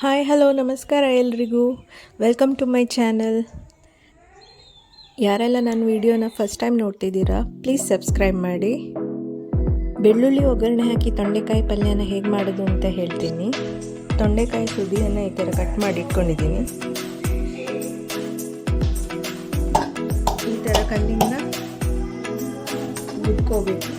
Hi hello ನಮಸ್ಕಾರ ಎಲ್ರಿಗೂ. Welcome to my channel. ಯಾರೆಲ್ಲ ನನ್ನ ವಿಡಿಯೋನ ಫಸ್ಟ್ ಟೈಮ್ ನೋಡ್ತಿದ್ದೀರಾ ಪ್ಲೀಸ್ ಸಬ್ಸ್ಕ್ರೈಬ್ ಮಾಡಿ. ಬೆಳ್ಳುಳ್ಳಿ ಒಗ್ಗರಣೆ ಹಾಕಿ ತೊಂಡೆಕಾಯಿ ಪಲ್ಯನ ಹೇಗೆ ಮಾಡೋದು ಅಂತ ಹೇಳ್ತೀನಿ. ತೊಂಡೆಕಾಯಿ ತುದಿಯನ್ನು ಈ ಥರ ಕಟ್ ಮಾಡಿ ಇಟ್ಕೊಂಡಿದ್ದೀನಿ. ಈ ಥರ ಕಲ್ಲಿಂದ ಉದ್ಕೋಬೇಕು.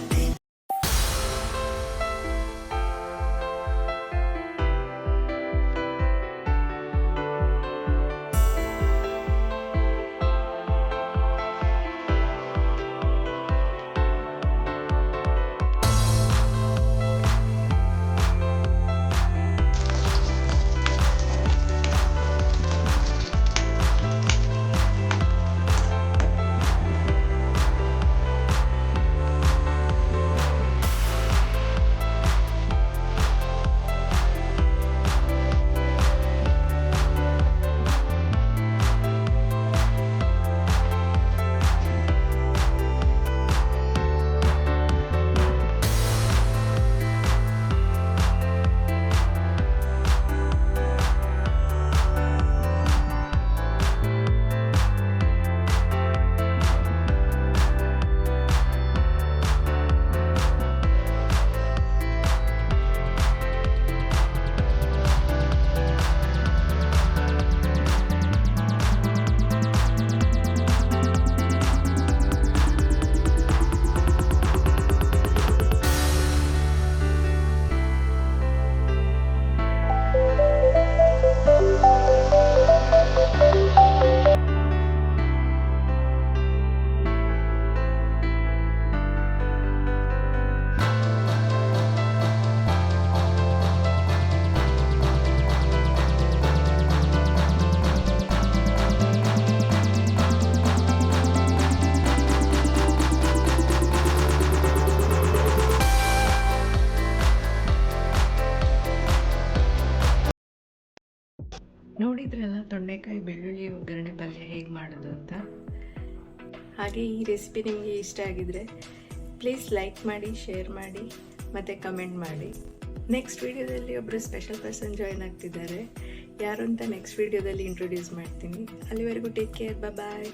ನೋಡಿದ್ರಲ್ಲ ತೊಂಡೆಕಾಯಿ ಬೆಳ್ಳುಳ್ಳಿ ಒಗ್ಗರಣೆ ಪಲ್ಯ ಹೇಗೆ ಮಾಡೋದು ಅಂತ. ಹಾಗೆ ಈ ರೆಸಿಪಿ ನಿಮಗೆ ಇಷ್ಟ ಆಗಿದರೆ ಪ್ಲೀಸ್ ಲೈಕ್ ಮಾಡಿ, ಶೇರ್ ಮಾಡಿ ಮತ್ತು ಕಮೆಂಟ್ ಮಾಡಿ. ನೆಕ್ಸ್ಟ್ ವಿಡಿಯೋದಲ್ಲಿ ಒಬ್ಬರು ಸ್ಪೆಷಲ್ ಪರ್ಸನ್ ಜಾಯ್ನ್ ಆಗ್ತಿದ್ದಾರೆ. ಯಾರು ಅಂತ ನೆಕ್ಸ್ಟ್ ವಿಡಿಯೋದಲ್ಲಿ ಇಂಟ್ರೊಡ್ಯೂಸ್ ಮಾಡ್ತೀನಿ. ಅಲ್ಲಿವರೆಗೂ ಟೇಕ್ ಕೇರ್, ಬಾಯ್.